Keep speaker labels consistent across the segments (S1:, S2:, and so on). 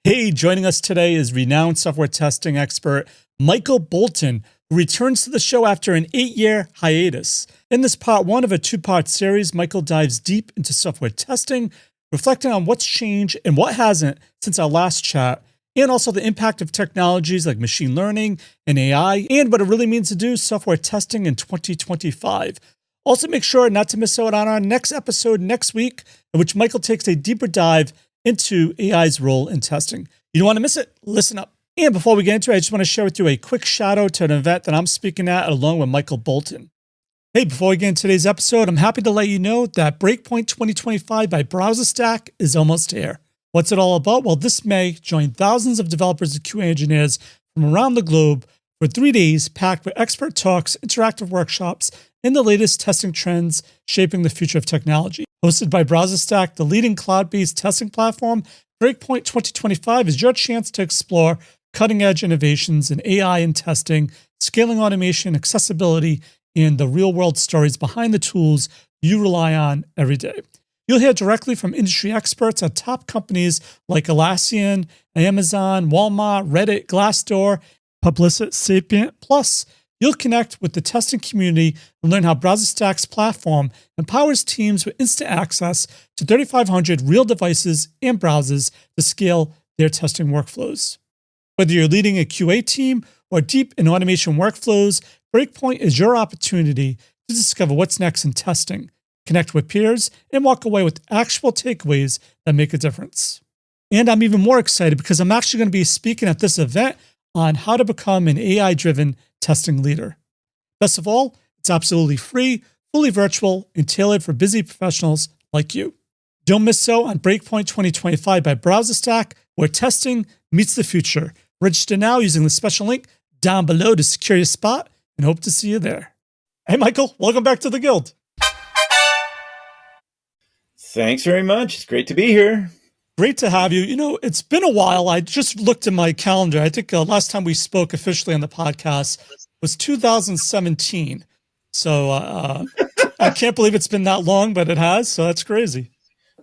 S1: Hey, joining us today is renowned software testing expert Michael Bolton, who returns to the show after an 8-year hiatus. In this part one of a two-part series, Michael dives deep into software testing, reflecting on what's changed and what hasn't since our last chat, and also the impact of technologies like machine learning and AI, and what it really means to do software testing in 2025. Also, make sure not to miss out on our next episode next week, in which Michael takes a deeper dive into AI's role in testing. You don't want to miss it. Listen up. And before we get into it, I just want to share with you a quick shout out to an event that I'm speaking at along with Michael Bolton. Hey, before we get into today's episode, I'm happy to let you know that Breakpoint 2025 by BrowserStack is almost here. What's it all about? Well, this May, join thousands of developers and QA engineers from around the globe for 3 days packed with expert talks, interactive workshops, and the latest testing trends shaping the future of technology. Hosted by BrowserStack, the leading cloud-based testing platform, Breakpoint 2025 is your chance to explore cutting-edge innovations in AI and testing, scaling automation, accessibility, and the real-world stories behind the tools you rely on every day. You'll hear directly from industry experts at top companies like Atlassian, Amazon, Walmart, Reddit, Glassdoor, Publicis Sapient. Plus, you'll connect with the testing community and learn how BrowserStack's platform empowers teams with instant access to 3,500 real devices and browsers to scale their testing workflows. Whether you're leading a QA team or deep in automation workflows, Breakpoint is your opportunity to discover what's next in testing, connect with peers, and walk away with actual takeaways that make a difference. And I'm even more excited because I'm actually going to be speaking at this event on how to become an AI-driven testing leader. Best of all, it's absolutely free, fully virtual, and tailored for busy professionals like you. Don't miss out on Breakpoint 2025 by BrowserStack, where testing meets the future. Register now using the special link down below to secure your spot, and hope to see you there. Hey, Michael, welcome back to the Guild.
S2: Thanks very much. It's great to be here.
S1: Great to have you. You know, it's been a while. I just looked at my calendar. I think last time we spoke officially on the podcast was 2017. So I can't believe it's been that long, but it has. So that's crazy.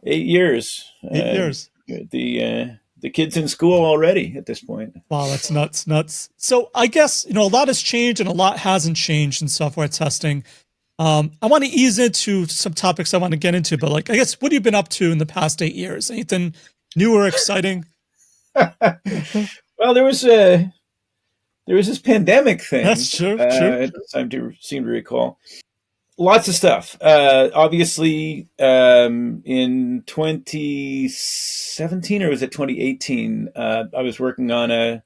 S2: 8 years.
S1: 8 years.
S2: The kids in school already at this point.
S1: Wow, that's nuts. So I guess, you know, a lot has changed and a lot hasn't changed in software testing. I want to ease into some topics I want to get into, but like, I guess, what have you been up to in the past 8 years? Anything new or exciting?
S2: Well, there was this pandemic thing.
S1: That's true.
S2: I seem to recall. Lots of stuff. Obviously, in 2017 or was it 2018? I was working on a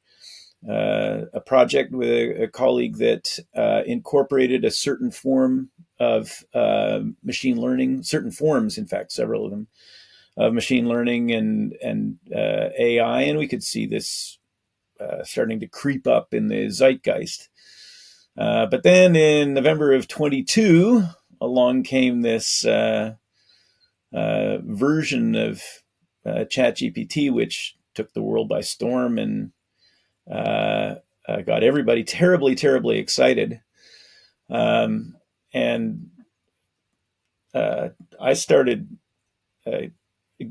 S2: project with a colleague that incorporated a certain form of machine learning, certain forms, in fact, several of them, of machine learning and AI, and we could see this starting to creep up in the zeitgeist. But then in November of 22, along came this version of ChatGPT, which took the world by storm and got everybody terribly, terribly excited. And I started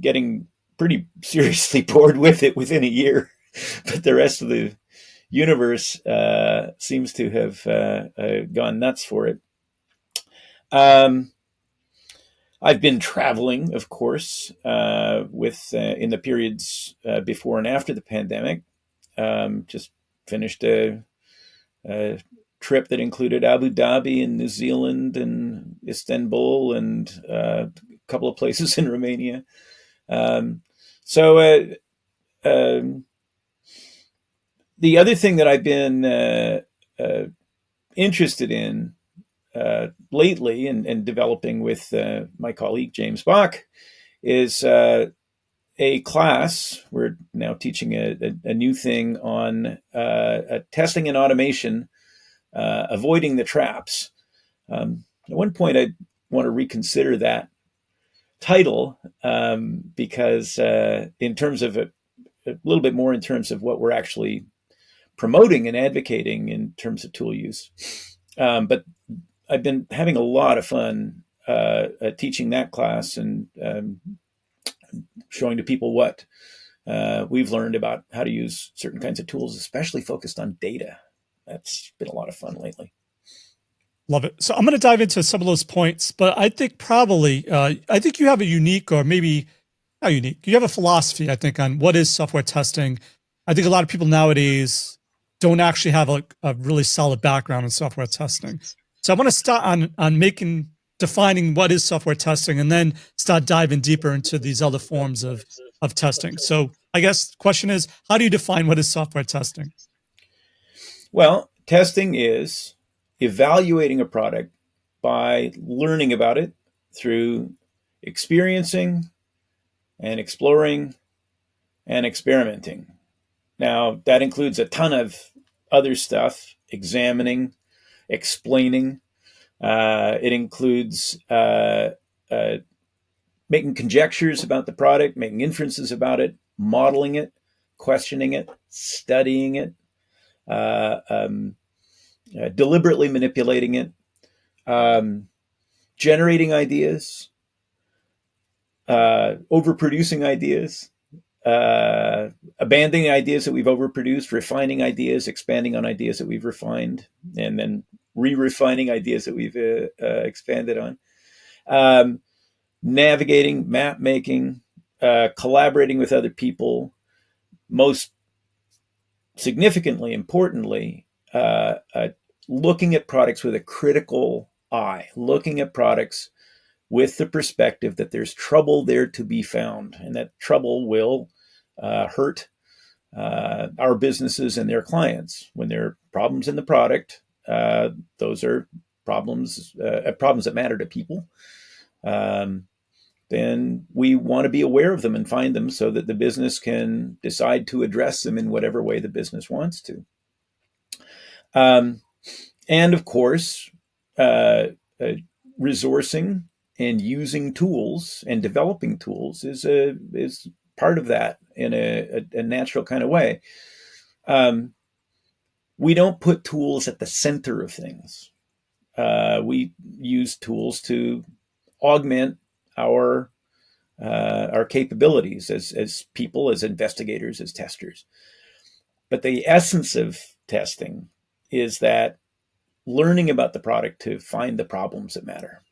S2: getting pretty seriously bored with it within a year, but the rest of the universe seems to have gone nuts for it. I've been traveling, of course, with in the periods before and after the pandemic. Just finished a trip that included Abu Dhabi and New Zealand and Istanbul and a couple of places in Romania. The other thing that I've been interested in lately and developing with my colleague James Bach is a class. We're now teaching a new thing on testing and automation, avoiding the traps. At one point, I want to reconsider that title because in terms of a little bit more in terms of what we're actually promoting and advocating in terms of tool use. But I've been having a lot of fun teaching that class and showing to people what we've learned about how to use certain kinds of tools, especially focused on data. That's been a lot of fun lately.
S1: Love it. So I'm going to dive into some of those points, but I think probably, I think you have a unique, or maybe not unique, you have a philosophy, I think, on what is software testing. I think a lot of people nowadays don't actually have a really solid background in software testing. So I want to start on defining what is software testing, and then start diving deeper into these other forms of testing. So I guess the question is, how do you define what is software testing?
S2: Well, testing is evaluating a product by learning about it through experiencing and exploring and experimenting. Now, that includes a ton of other stuff: examining, explaining. It includes making conjectures about the product, making inferences about it, modeling it, questioning it, studying it, deliberately manipulating it, generating ideas, overproducing ideas, abandoning ideas that we've overproduced, refining ideas, expanding on ideas that we've refined, and then re-refining ideas that we've expanded on, navigating, map making, collaborating with other people, most significantly, importantly, looking at products with a critical eye, looking at products with the perspective that there's trouble there to be found, and that trouble will hurt our businesses and their clients. When there are problems in the product, those are problems that matter to people. Then we want to be aware of them and find them so that the business can decide to address them in whatever way the business wants to. And of course, resourcing and using tools and developing tools is part of that in a natural kind of way. We don't put tools at the center of things. We use tools to augment our capabilities as people, as investigators, as testers. But the essence of testing is that learning about the product to find the problems that matter.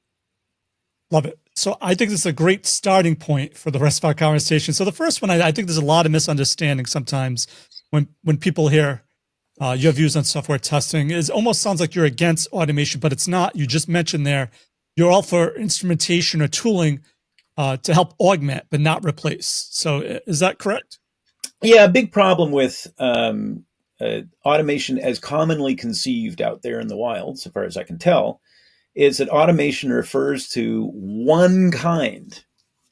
S1: Love it. So I think this is a great starting point for the rest of our conversation. So the first one, I think there's a lot of misunderstanding sometimes when people hear your views on software testing. It almost sounds like you're against automation, but it's not. You just mentioned there, you're all for instrumentation or tooling to help augment, but not replace. So is that correct?
S2: Yeah, a big problem with automation as commonly conceived out there in the wild, so far as I can tell, is that automation refers to one kind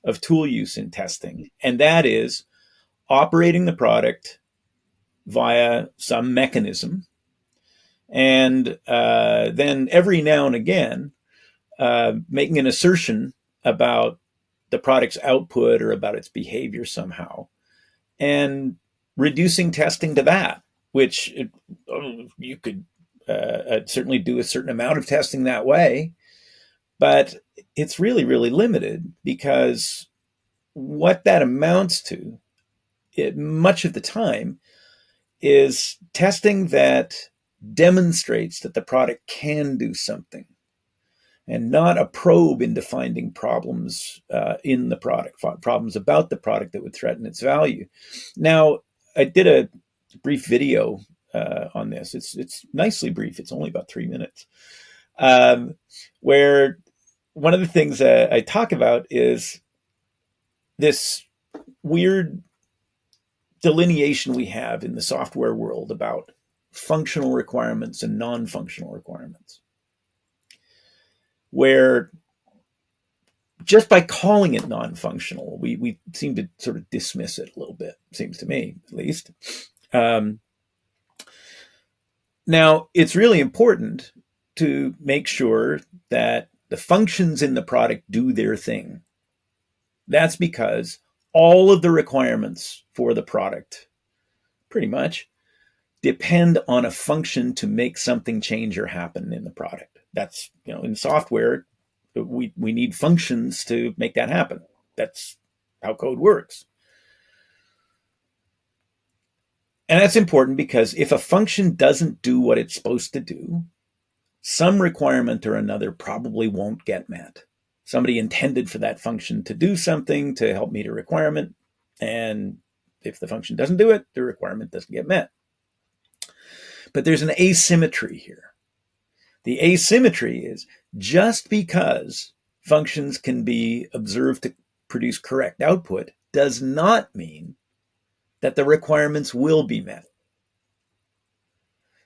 S2: of tool use in testing, and that is operating the product via some mechanism, and then every now and again making an assertion about the product's output or about its behavior somehow, and reducing testing to that, which you could certainly do a certain amount of testing that way, but it's really, really limited, because what that amounts to, much of the time, is testing that demonstrates that the product can do something, and not a probe into finding problems in the product, problems about the product that would threaten its value. Now, I did a brief video on this. It's nicely brief. It's only about 3 minutes, where one of the things I talk about is this weird delineation we have in the software world about functional requirements and non-functional requirements, where just by calling it non-functional, we seem to sort of dismiss it a little bit, seems to me, at least. Now, it's really important to make sure that the functions in the product do their thing. That's because all of the requirements for the product, pretty much, depend on a function to make something change or happen in the product. That's, in software, we need functions to make that happen. That's how code works. And that's important because if a function doesn't do what it's supposed to do, some requirement or another probably won't get met. Somebody intended for that function to do something to help meet a requirement, and if the function doesn't do it, the requirement doesn't get met. But there's an asymmetry here. The asymmetry is just because functions can be observed to produce correct output does not mean that the requirements will be met.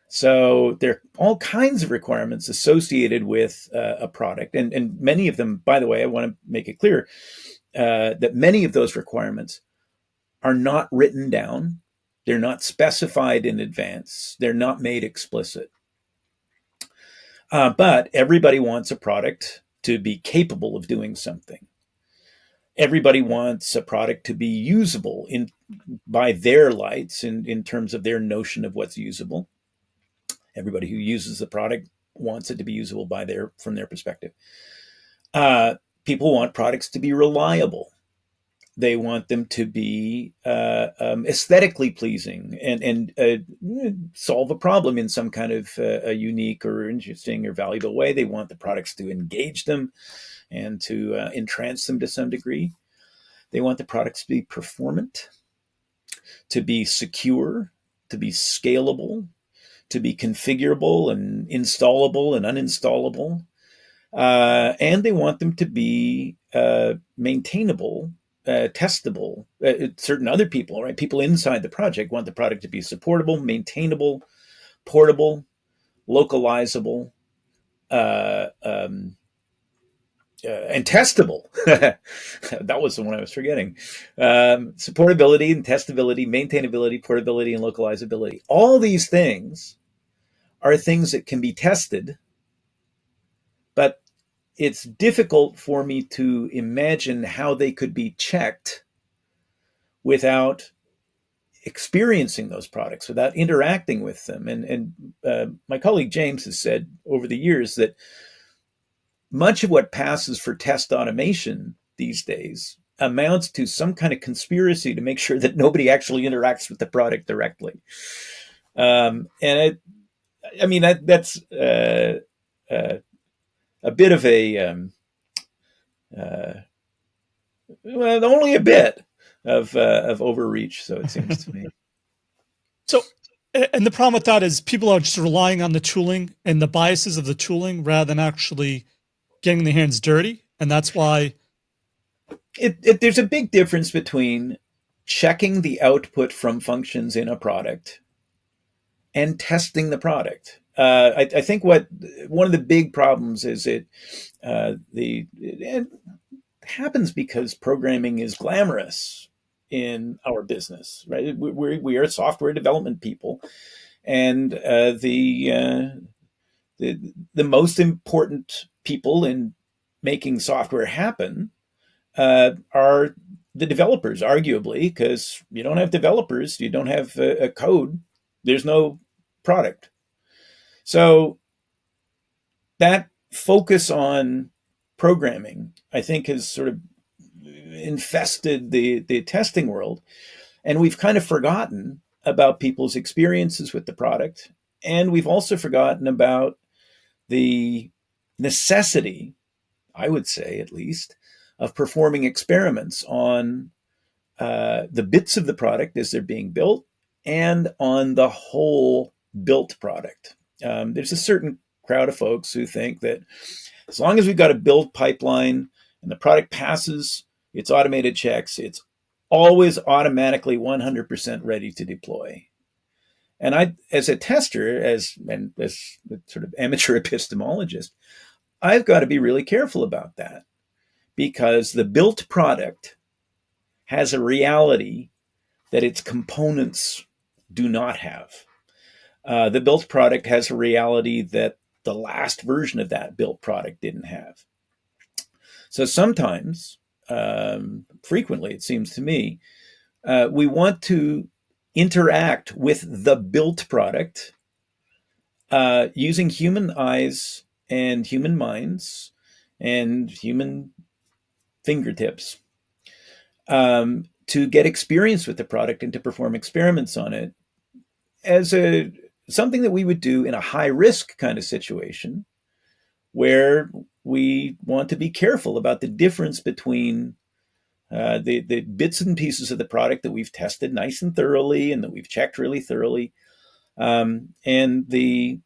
S2: So there are all kinds of requirements associated with a product. And many of them, by the way, I want to make it clear that many of those requirements are not written down. They're not specified in advance. They're not made explicit. But everybody wants a product to be capable of doing something. Everybody wants a product to be usable by their lights in terms of their notion of what's usable. Everybody who uses the product wants it to be usable from their perspective. People want products to be reliable. They want them to be aesthetically pleasing and solve a problem in some kind of a unique or interesting or valuable way. They want the products to engage them and to entrance them to some degree. They want the products to be performant, to be secure, to be scalable, to be configurable and installable and uninstallable. And they want them to be maintainable, testable. Certain other people, right? People inside the project want the product to be supportable, maintainable, portable, localizable, and testable. That was the one I was forgetting. Supportability and testability, maintainability, portability, and localizability. All these things are things that can be tested, but it's difficult for me to imagine how they could be checked without experiencing those products, without interacting with them. And my colleague James has said over the years that much of what passes for test automation these days amounts to some kind of conspiracy to make sure that nobody actually interacts with the product directly. That's a bit of a, well, only a bit of overreach, so it seems to me.
S1: So, and the problem with that is people are just relying on the tooling and the biases of the tooling rather than actually getting their hands dirty. And that's why
S2: there's a big difference between checking the output from functions in a product and testing the product. I think one of the big problems is it happens because programming is glamorous in our business, right? We are software development people, and the most important people in making software happen are the developers, arguably, because you don't have developers, you don't have a code, there's no product. So that focus on programming, I think, has sort of infested the testing world. And we've kind of forgotten about people's experiences with the product. And we've also forgotten about the necessity, I would say at least, of performing experiments on the bits of the product as they're being built and on the whole built product. There's a certain crowd of folks who think that as long as we've got a build pipeline and the product passes its automated checks, it's always automatically 100% ready to deploy. And I, as a tester, as a sort of amateur epistemologist, I've got to be really careful about that, because the built product has a reality that its components do not have. The built product has a reality that the last version of that built product didn't have. So sometimes, frequently, it seems to me, we want to interact with the built product using human eyes and human minds and human fingertips to get experience with the product and to perform experiments on it, as a something that we would do in a high risk kind of situation where we want to be careful about the difference between the bits and pieces of the product that we've tested nice and thoroughly and that we've checked really thoroughly, and the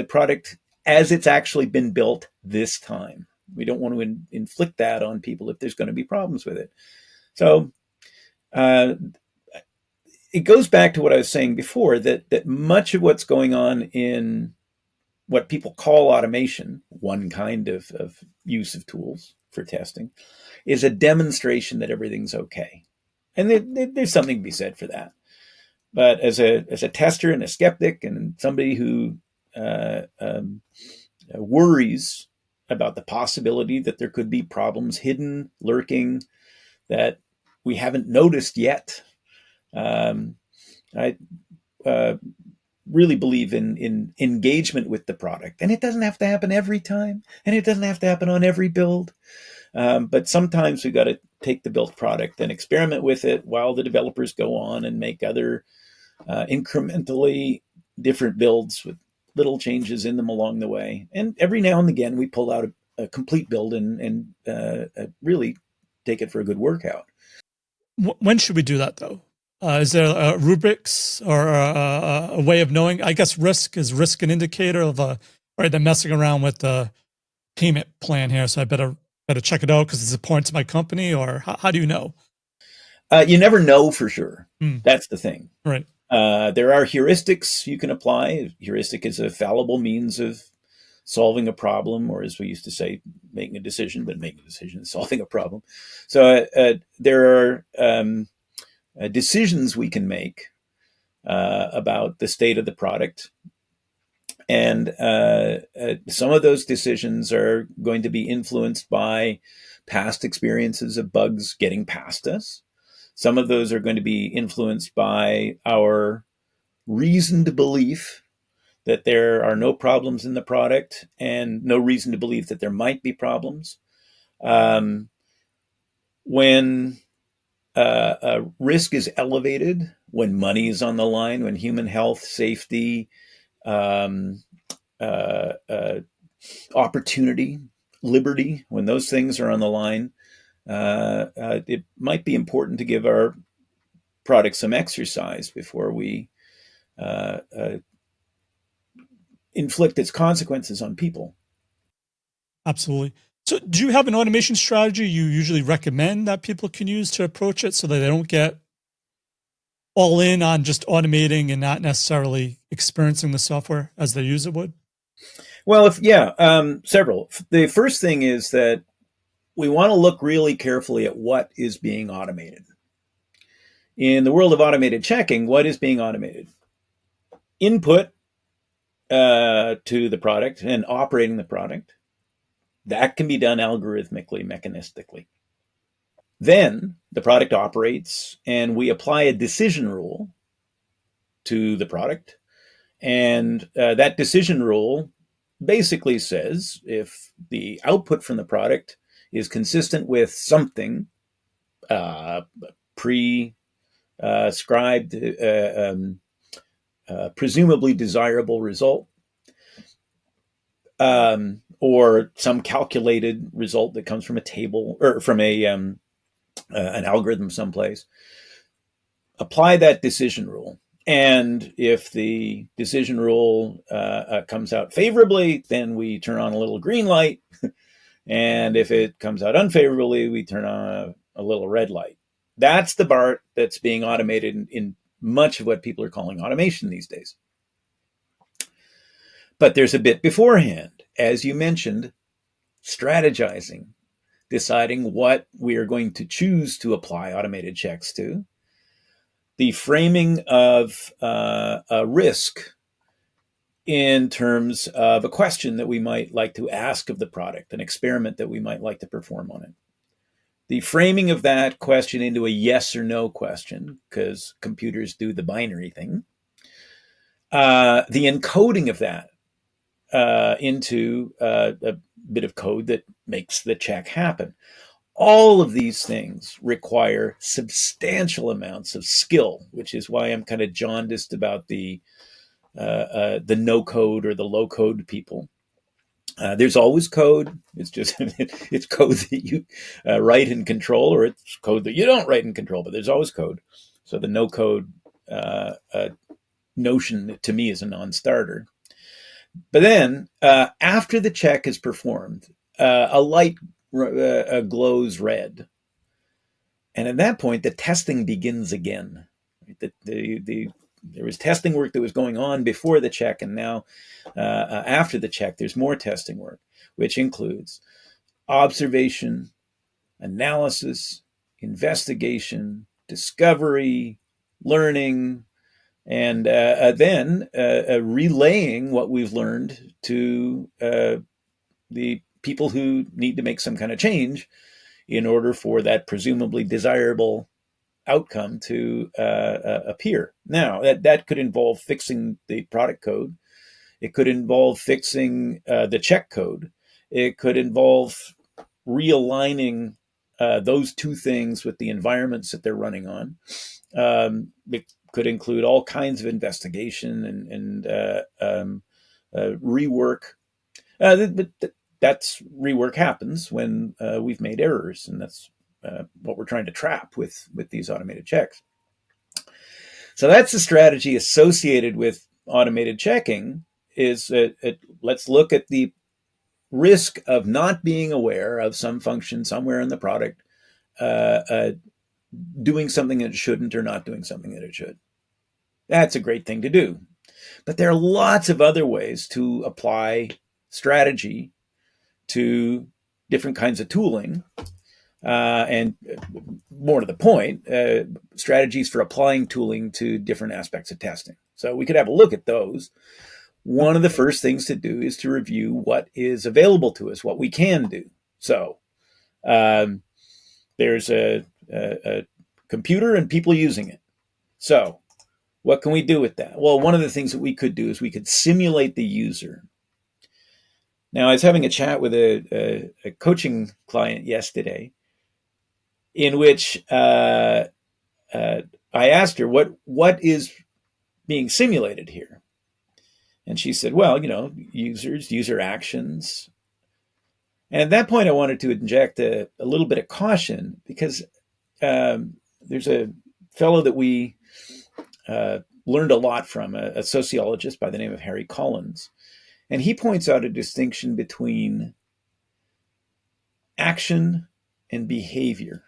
S2: product as it's actually been built this time. We don't want to inflict that on people if there's going to be problems with it. So it goes back to what I was saying before, that much of what's going on in what people call automation, one kind of use of tools for testing, is a demonstration that everything's okay. And there's something to be said for that. But as a tester and a skeptic and somebody who worries about the possibility that there could be problems hidden, lurking, that we haven't noticed yet, I really believe in engagement with the product. And it doesn't have to happen every time, and it doesn't have to happen on every build. But sometimes we've got to take the built product and experiment with it while the developers go on and make other incrementally different builds with little changes in them along the way. And every now and again, we pull out a complete build and really take it for a good workout.
S1: When should we do that, though? Is there rubrics or a way of knowing? I guess risk an indicator of right, they're messing around with the payment plan here, so I better check it out because it's important to my company, or how do you know?
S2: You never know for sure. That's the thing.
S1: Right.
S2: There are heuristics you can apply. Heuristic is a fallible means of solving a problem, or as we used to say, making a decision, but making a decision is solving a problem. So there are decisions we can make about the state of the product. And some of those decisions are going to be influenced by past experiences of bugs getting past us. Some of those are going to be influenced by our reasoned belief that there are no problems in the product and no reason to believe that there might be problems. When risk is elevated, when money is on the line, when human health, safety, opportunity, liberty, when those things are on the line, it might be important to give our product some exercise before we inflict its consequences on people.
S1: Absolutely. So do you have an automation strategy you usually recommend that people can use to approach it so that they don't get all in on just automating and not necessarily experiencing the software as their user would?
S2: Well, several. The first thing is that we want to look really carefully at what is being automated. In the world of automated checking, what is being automated? Input to the product and operating the product. That can be done algorithmically, mechanistically. Then the product operates and we apply a decision rule to the product. And that decision rule basically says if the output from the product is consistent with something prescribed, presumably desirable result, or some calculated result that comes from a table or from an algorithm someplace, apply that decision rule. And if the decision rule comes out favorably, then we turn on a little green light. And if it comes out unfavorably, we turn on a little red light. That's the part that's being automated in much of what people are calling automation these days. But there's a bit beforehand, as you mentioned, strategizing, deciding what we are going to choose to apply automated checks to, the framing of a risk in terms of a question that we might like to ask of the product, an experiment that we might like to perform on it. The framing of that question into a yes or no question, because computers do the binary thing. The encoding of that into a bit of code that makes the check happen. All of these things require substantial amounts of skill, which is why I'm kind of jaundiced about the no code or the low code people. There's always code. It's just it's code that you write and control, or it's code that you don't write and control. But there's always code. So the no code notion to me is a non-starter. But then after the check is performed, a light glows red, and at that point the testing begins again. There was testing work that was going on before the check, and now after the check, there's more testing work, which includes observation, analysis, investigation, discovery, learning, and then relaying what we've learned to the people who need to make some kind of change in order for that presumably desirable outcome to appear. Now, that could involve fixing the product code. It could involve fixing the check code. It could involve realigning those two things with the environments that they're running on. It could include all kinds of investigation and rework. But that's rework happens when we've made errors, and that's what we're trying to trap with these automated checks. So that's the strategy associated with automated checking. Is let's look at the risk of not being aware of some function somewhere in the product doing something that it shouldn't, or not doing something that it should. That's a great thing to do. But there are lots of other ways to apply strategy to different kinds of tooling. And more to the point, strategies for applying tooling to different aspects of testing. So we could have a look at those. One of the first things to do is to review what is available to us, what we can do. So there's a computer and people using it. So what can we do with that? Well, one of the things that we could do is we could simulate the user. Now, I was having a chat with a coaching client yesterday, in which I asked her what is being simulated here, and she said, "Well, users, user actions." And at that point, I wanted to inject a little bit of caution, because there's a fellow that we learned a lot from, a sociologist by the name of Harry Collins. And he points out a distinction between action and behavior.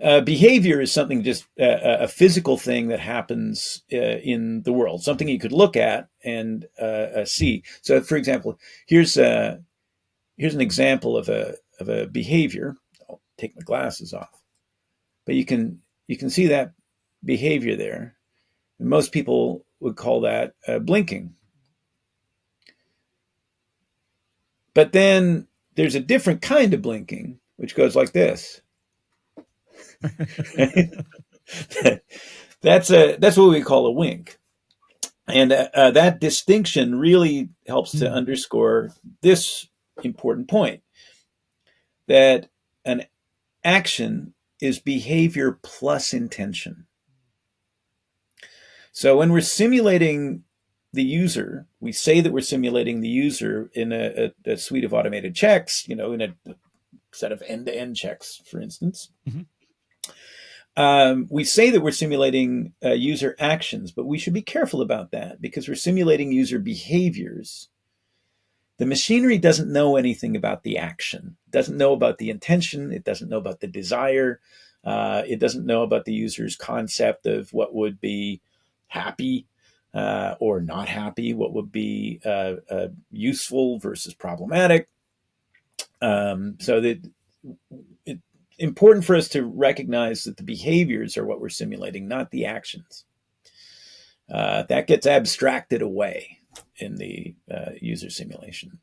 S2: Behavior is something, just a physical thing that happens in the world, something you could look at and see. So, for example, here's an example of a behavior. I'll take my glasses off, but you can see that behavior there. And most people would call that blinking. But then there's a different kind of blinking, which goes like this. That's what we call a wink. And that distinction really helps to underscore this important point, that an action is behavior plus intention. So when we're simulating the user, we say that we're simulating the user in a suite of automated checks, in a set of end-to-end checks, for instance. Mm-hmm. We say that we're simulating user actions, but we should be careful about that, because we're simulating user behaviors. The machinery doesn't know anything about the action, doesn't know about the intention, it doesn't know about the desire, it doesn't know about the user's concept of what would be happy or not happy, what would be useful versus problematic. So that it's important for us to recognize that the behaviors are what we're simulating, not the actions. That gets abstracted away in the user simulation.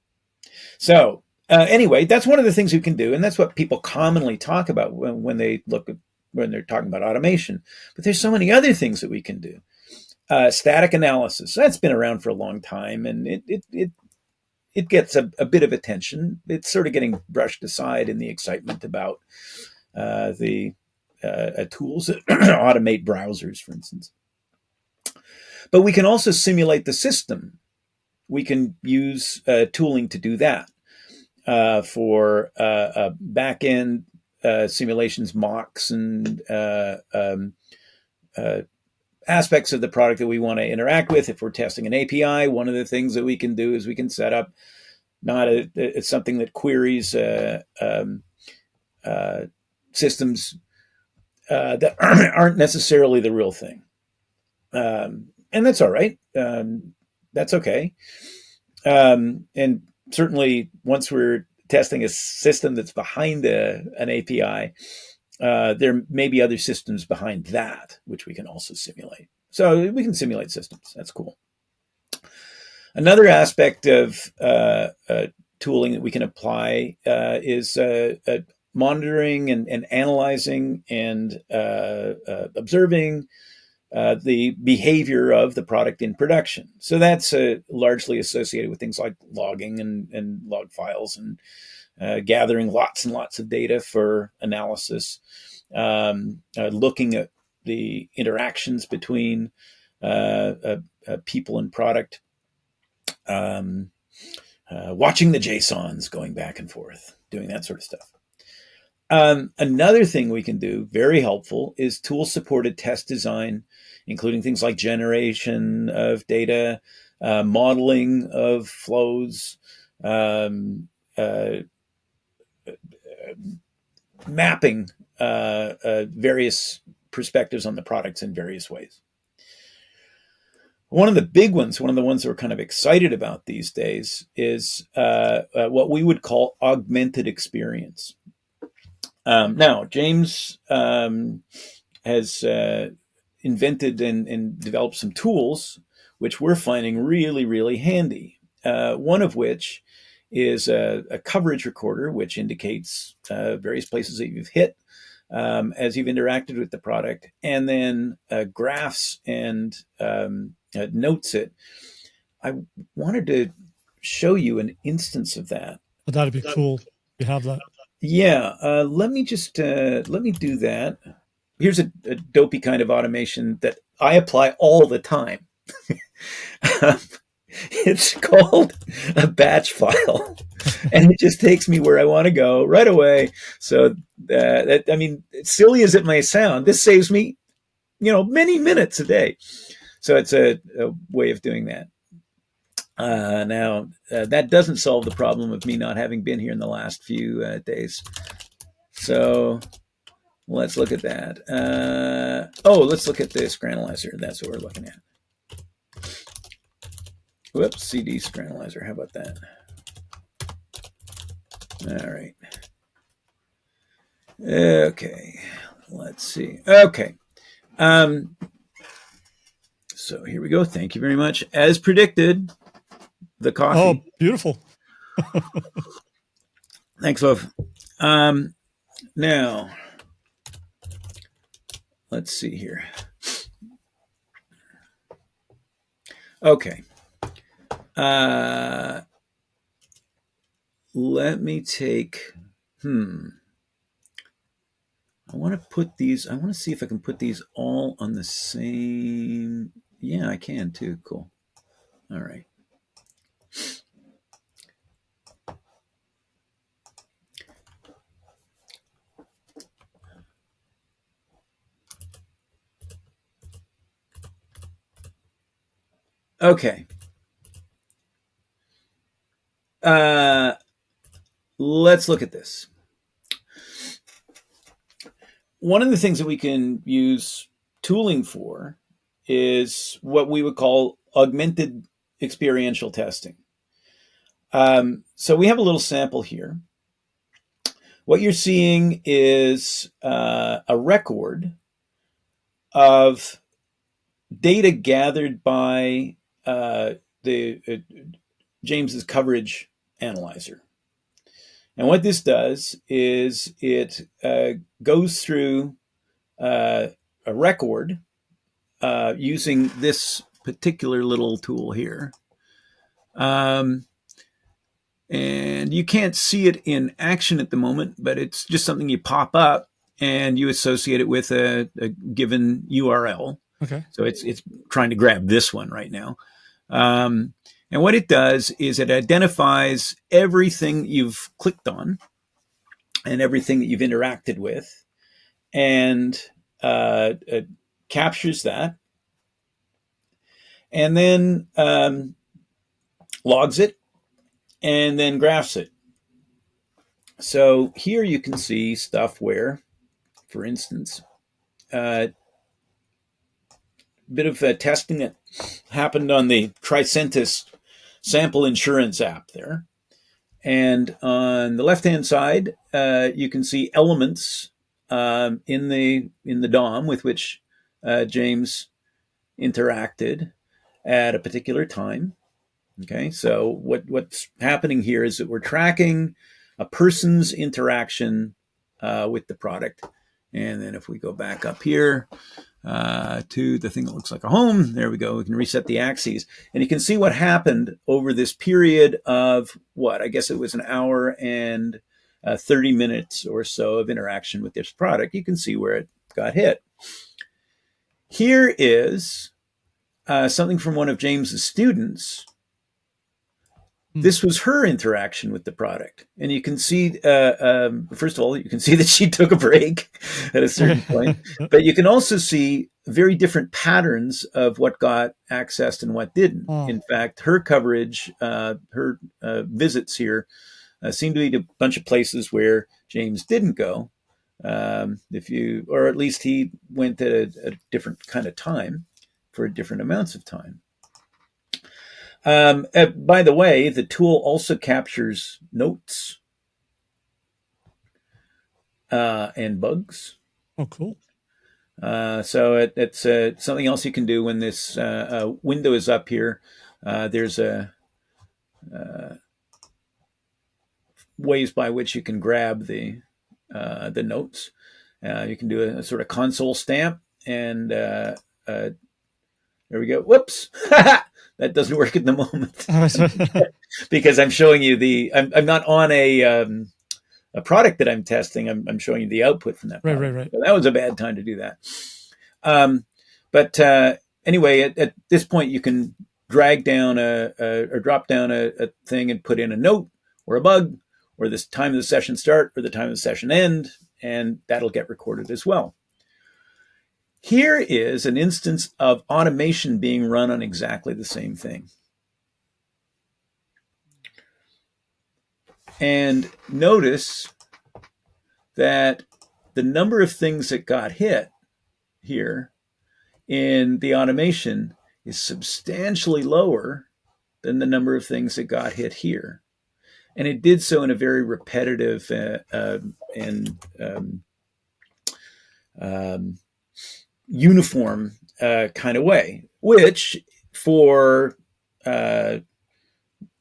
S2: So anyway, that's one of the things we can do, and that's what people commonly talk about when they're talking about automation. But there's so many other things that we can do. Static analysis, that's been around for a long time, and it gets a bit of attention. It's sort of getting brushed aside in the excitement about the tools that automate browsers, for instance. But we can also simulate the system. We can use tooling to do that for back-end simulations, mocks, and aspects of the product that we want to interact with. If we're testing an API, one of the things that we can do is we can set up it's something that queries systems that aren't necessarily the real thing. And that's all right. That's okay. And certainly once we're testing a system that's behind an API, there may be other systems behind that, which we can also simulate. So we can simulate systems. That's cool. Another aspect of tooling that we can apply is monitoring and analyzing and observing the behavior of the product in production. So that's largely associated with things like logging and log files and gathering lots and lots of data for analysis, looking at the interactions between people and product, watching the JSONs going back and forth, doing that sort of stuff. Another thing we can do, very helpful, is tool-supported test design, including things like generation of data, modeling of flows, mapping various perspectives on the products in various ways. One of the big ones, one of the ones that we're kind of excited about these days is what we would call augmented experience. Now, James has invented and developed some tools which we're finding really, really handy. One of which is a coverage recorder, which indicates various places that you've hit as you've interacted with the product, and then graphs and notes it. I wanted to show you an instance of that.
S1: But that'd be cool. You have that.
S2: Yeah, let me do that. Here's a dopey kind of automation that I apply all the time. It's called a batch file, and it just takes me where I want to go right away. So I mean, silly as it may sound, this saves me, many minutes a day. So it's a way of doing that. Now, that doesn't solve the problem of me not having been here in the last few days. So let's look at that. Let's look at the Scranalyzer. That's what we're looking at. Whoops, CD Scranalyzer. How about that? All right. Okay, let's see. Okay. So here we go. Thank you very much. As predicted, the coffee.
S1: Oh, beautiful.
S2: Thanks, love. Now, let's see here. Okay. Let me take, I want to see if I can put these all on the same. Yeah, I can too. Cool. All right. Okay. Let's look at this. One of the things that we can use tooling for is what we would call augmented experiential testing. So we have a little sample here. What you're seeing is a record of data gathered by James's coverage analyzer. And what this does is it goes through a record using this particular little tool here. And you can't see it in action at the moment, but it's just something you pop up and you associate it with a given URL.
S1: Okay.
S2: So it's trying to grab this one right now. And what it does is it identifies everything you've clicked on and everything that you've interacted with, and it captures that, and then logs it, and then graphs it. So here you can see stuff where, for instance, a bit of testing that happened on the Tricentis sample insurance app there. And on the left-hand side, you can see elements in the DOM with which James interacted at a particular time. Okay, so what's happening here is that we're tracking a person's interaction with the product. And then if we go back up here to the thing that looks like a home, there we go. We can reset the axes. And you can see what happened over this period of I guess it was an hour and 30 minutes or so of interaction with this product. You can see where it got hit. Here is something from one of James's students. This was her interaction with the product. And you can see, first of all, you can see that she took a break at a certain point, but you can also see very different patterns of what got accessed and what didn't. In fact, her coverage, her visits here seem to be a bunch of places where James didn't go. Or at least he went at a different kind of time for different amounts of time. By the way, the tool also captures notes and bugs.
S1: Oh, cool.
S2: So it's something else you can do when this window is up here. There's ways by which you can grab the notes. You can do a sort of console stamp, and there we go. Whoops. That doesn't work at the moment because I'm showing you I'm not on a product that I'm testing. I'm showing you the output from that product.
S1: Right.
S2: So that was a bad time to do that. But anyway, at this point, you can drag down or drop down a thing and put in a note or a bug or the time of the session start or the time of the session end, and that'll get recorded as well. Here is an instance of automation being run on exactly the same thing. And notice that the number of things that got hit here in the automation is substantially lower than the number of things that got hit here. And it did so in a very repetitive and uniform kind of way, which for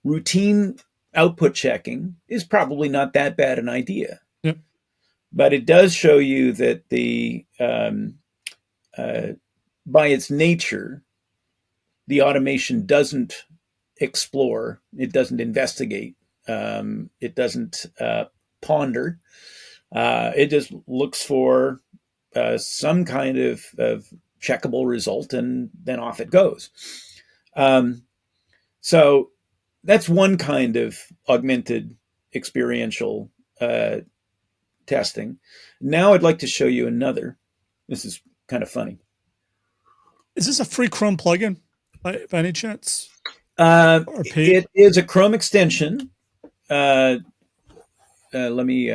S2: routine output checking is probably not that bad an idea.
S1: Yep. But
S2: it does show you that by its nature, the automation doesn't explore, it doesn't investigate, it doesn't ponder. It just looks for some kind of checkable result, and then off it goes. So that's one kind of augmented experiential testing. Now I'd like to show you another. This is kind of funny.
S1: Is this a free Chrome plugin by any chance?
S2: It is a Chrome extension. Let me...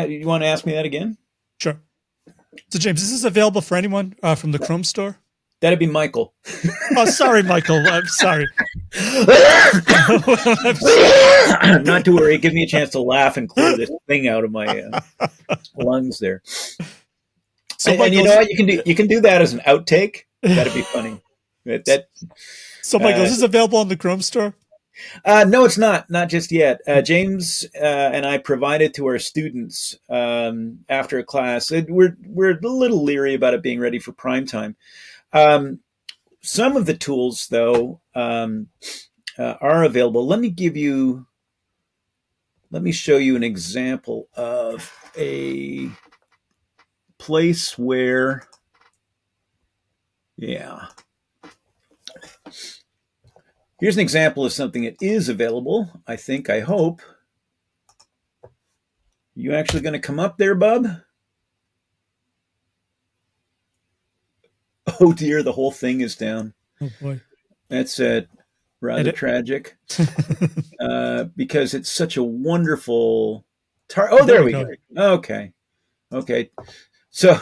S2: you want to ask me that again?
S1: Sure. So, James, is this available for anyone from the Chrome store?
S2: That'd be Michael.
S1: Oh, sorry, Michael. I'm sorry.
S2: Not to worry. Give me a chance to laugh and clear this thing out of my lungs there. So, and you know what? You can do that as an outtake. That'd be funny.
S1: So, Michael, is this available on the Chrome store?
S2: No, it's not. Not just yet. James and I provided to our students after a class. We're a little leery about it being ready for prime time. Some of the tools, though, are available. Let me show you an example of a place where, yeah. Here's an example of something that is available, I hope. You actually going to come up there, bub? Oh dear, the whole thing is down.
S1: Oh boy.
S2: That's rather tragic because it's such a wonderful there we go. Okay. So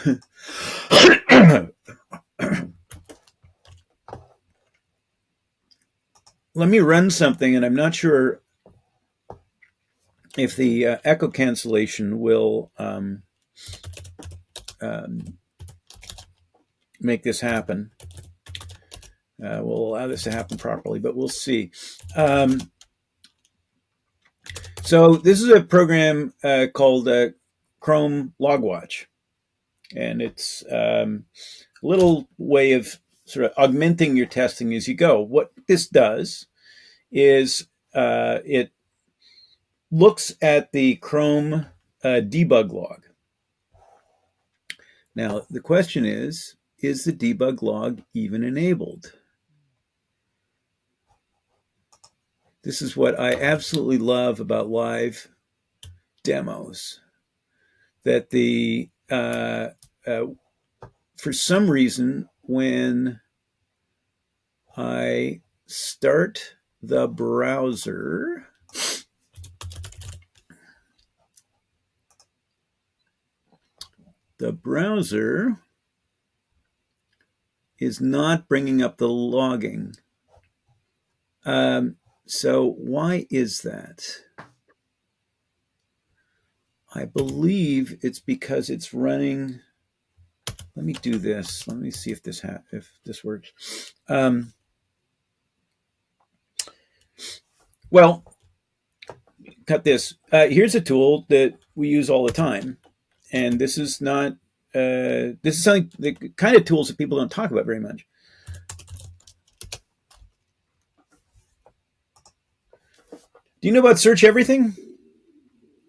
S2: let me run something, and I'm not sure if the echo cancellation will make this happen. We'll allow this to happen properly, but we'll see. So this is a program called Chrome Logatch, and it's a little way of sort of augmenting your testing as you go. What this does is it looks at the Chrome debug log. Now, the question is the debug log even enabled? This is what I absolutely love about live demos, that for some reason, when I start the browser, is not bringing up the logging. So why is that? I believe it's because it's running. Let me do this. Let me see if this works. Well, cut this. Here's a tool that we use all the time, and this is not. This is something, the kind of tools that people don't talk about very much. Do you know about Search Everything?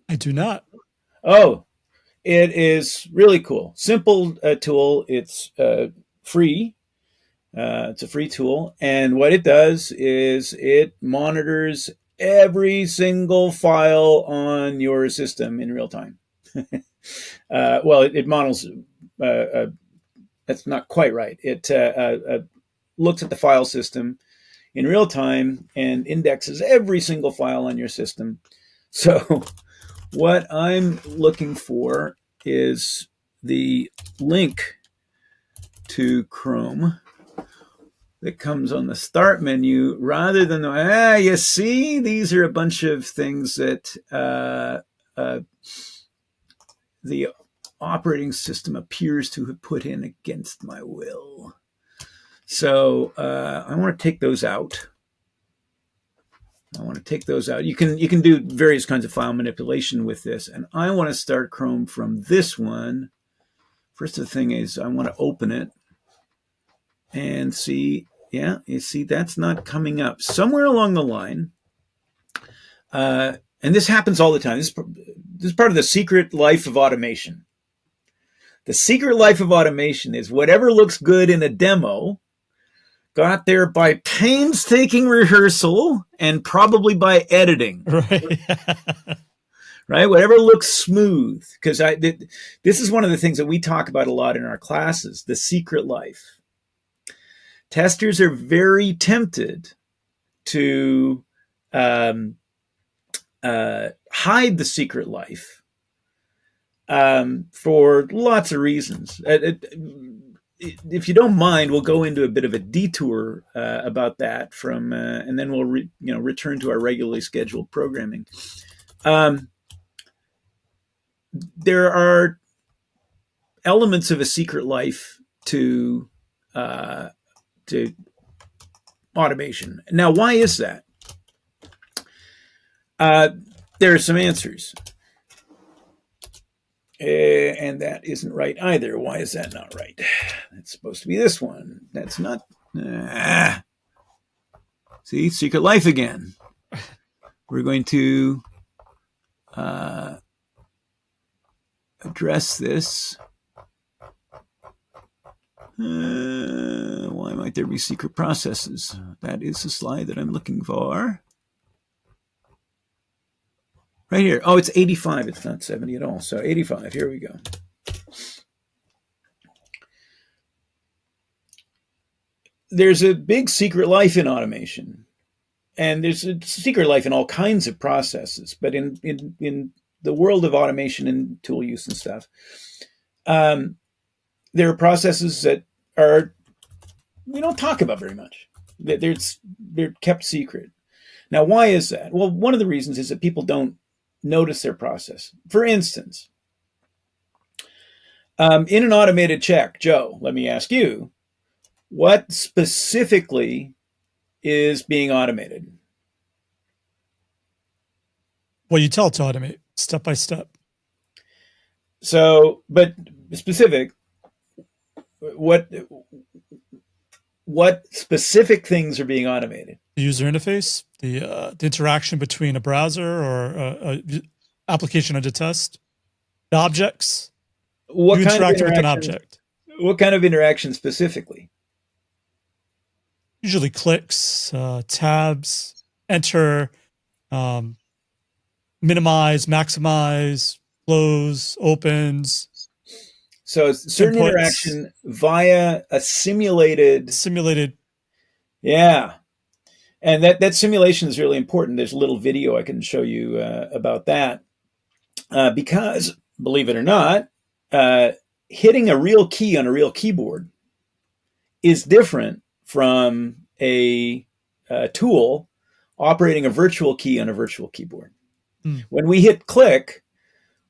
S1: I do not.
S2: Oh, it is really cool. Simple tool. It's free. It's a free tool. And what it does is it monitors every single file on your system in real time. Well, it models. That's not quite right. It looks at the file system in real time and indexes every single file on your system. So what I'm looking for is the link to Chrome that comes on the start menu, rather than you see, these are a bunch of things that the operating system appears to have put in against my will. So I want to take those out. You can do various kinds of file manipulation with this, and I want to start Chrome from this one. First, the thing is, I want to open it and see. Yeah, you see, that's not coming up. Somewhere along the line, and this happens all the time. This is part of the secret life of automation. The secret life of automation is whatever looks good in a demo got there by painstaking rehearsal and probably by editing.
S1: Right.
S2: Right? Whatever looks smooth. Because this is one of the things that we talk about a lot in our classes, the secret life. Testers are very tempted to hide the secret life for lots of reasons. If you don't mind, we'll go into a bit of a detour about that and then we'll return to our regularly scheduled programming. There are elements of a secret life to automation. Now, why is that? There are some answers. And that isn't right either. Why is that not right? It's supposed to be this one. That's not. See, Secret Life again. We're going to address this. Why might there be secret processes? That is the slide that I'm looking for. Right here. Oh, it's 85. It's not 70 at all. So 85. Here we go. There's a big secret life in automation. And there's a secret life in all kinds of processes. But in the world of automation and tool use and stuff, there are processes that we don't talk about very much. They're kept secret. Now, why is that? Well, one of the reasons is that people don't notice their process. For instance, in an automated check, Joe, let me ask you, what specifically is being automated?
S1: Well, you tell it to automate step by step.
S2: So, but specific, what specific things are being automated?
S1: The user interface, the interaction between a browser or a application under test, the objects.
S2: What
S1: you
S2: kind
S1: interact
S2: of
S1: with an object.
S2: What kind of interaction specifically?
S1: Usually clicks, tabs, enter, minimize, maximize, close, opens.
S2: So it's certain
S1: inputs.
S2: Interaction via a simulated. Yeah. And that simulation is really important. There's a little video I can show you about that. Because, believe it or not, hitting a real key on a real keyboard is different from a tool operating a virtual key on a virtual keyboard. When we hit click,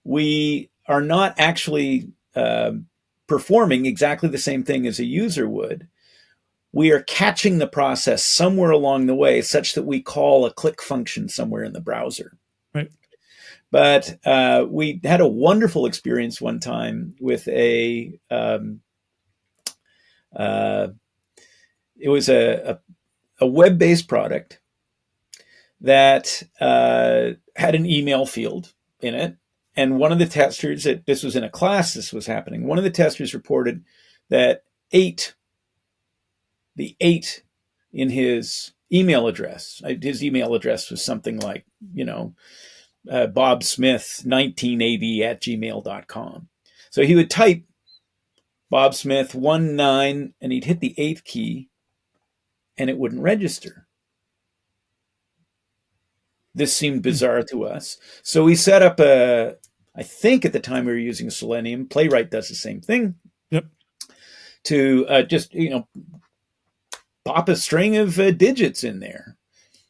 S2: we are not actually performing exactly the same thing as a user would. We are catching the process somewhere along the way such that we call a click function somewhere in the browser.
S1: Right.
S2: But we had a wonderful experience one time with it was a web-based product that had an email field in it. And one of the testers, this was in a class this was happening, one of the testers reported that the 8 in his email address was something like, Bob Smith 1980 at gmail.com. So he would type Bob Smith 19 and he'd hit the 8th key and it wouldn't register. This seemed bizarre to us. So we set up I think at the time we were using Selenium. Playwright does the same thing.
S1: Yep.
S2: To just, pop a string of digits in there.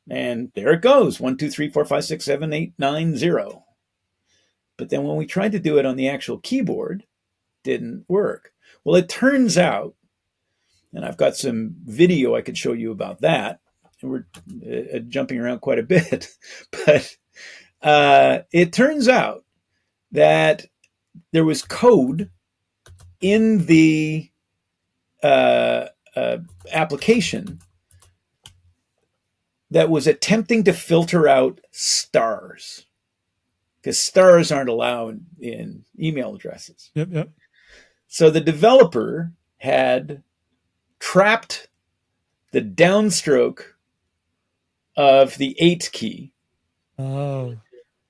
S2: And there it goes. 1, 2, 3, 4, 5, 6, 7, 8, 9, 0. But then when we tried to do it on the actual keyboard, didn't work. Well, it turns out, and I've got some video I could show you about that, and we're jumping around quite a bit, but it turns out that there was code in the application that was attempting to filter out stars, because stars aren't allowed in email addresses.
S1: Yep.
S2: So the developer had trapped the downstroke of the 8 key.
S1: Oh.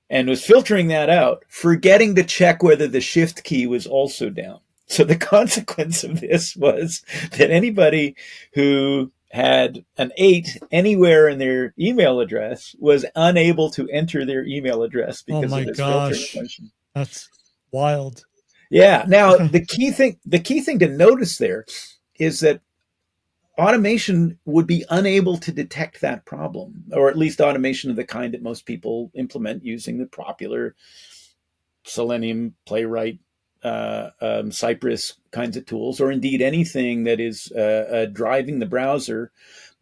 S2: And was filtering that out, forgetting to check whether the shift key was also down. So the consequence of this was that anybody who had an 8 anywhere in their email address was unable to enter their email address because of this filtering function.
S1: That's wild.
S2: Yeah. Now the key thing to notice there is that automation would be unable to detect that problem, or at least automation of the kind that most people implement using the popular Selenium, Playwright, Cypress kinds of tools, or indeed anything that is driving the browser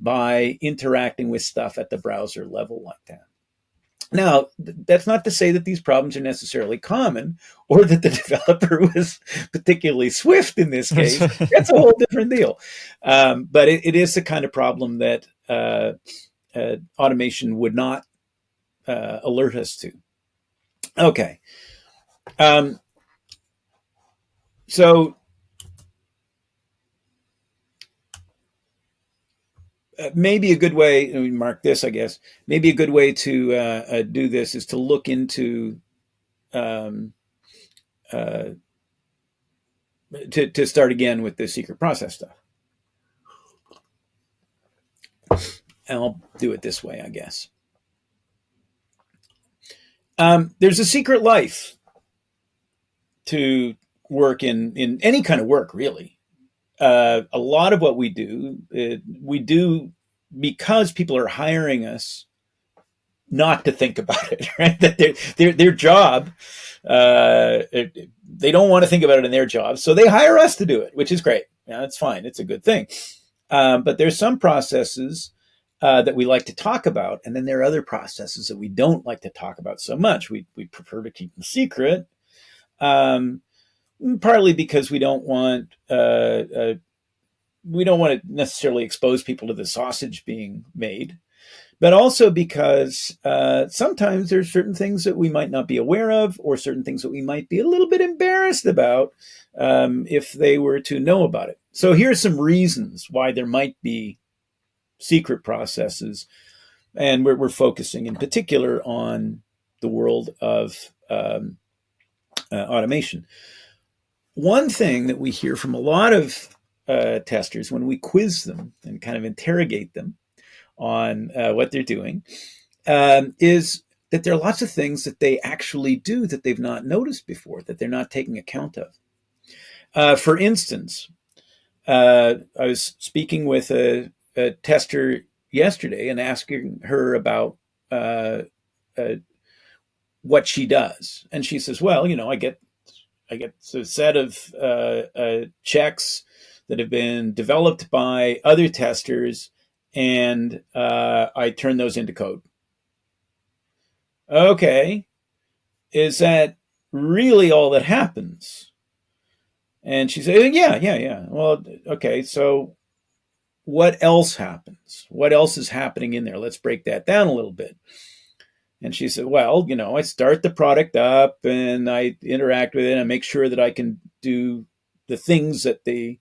S2: by interacting with stuff at the browser level like that. Now, that's not to say that these problems are necessarily common or that the developer was particularly swift in this case. That's a whole different deal. But it is the kind of problem that automation would not alert us to. Okay. So maybe a good way, let me mark this, I guess, maybe a good way to do this is to look into, to start again with the secret process stuff. And I'll do it this way, I guess. There's a secret life to work in any kind of work, really. A lot of what we do because people are hiring us not to think about it, right? That their job, they don't want to think about it in their job, so they hire us to do it, which is great. Yeah, that's fine. It's a good thing. But there's some processes that we like to talk about, and then there are other processes that we don't like to talk about so much. We prefer to keep them secret, partly because we don't want to necessarily expose people to the sausage being made, but also because sometimes there's certain things that we might not be aware of, or certain things that we might be a little bit embarrassed about if they were to know about it. So here's some reasons why there might be secret processes, and we're focusing in particular on the world of automation. One thing that we hear from a lot of testers when we quiz them and kind of interrogate them on what they're doing is that there are lots of things that they actually do that they've not noticed before, that they're not taking account of. For instance, I was speaking with a tester yesterday and asking her about what she does. And she says, well, I get a set of checks that have been developed by other testers, and I turn those into code. Okay. Is that really all that happens? And she said, yeah. Well, okay. So what else happens? What else is happening in there? Let's break that down a little bit. And she said, well, I start the product up and I interact with it and make sure that I can do the things that the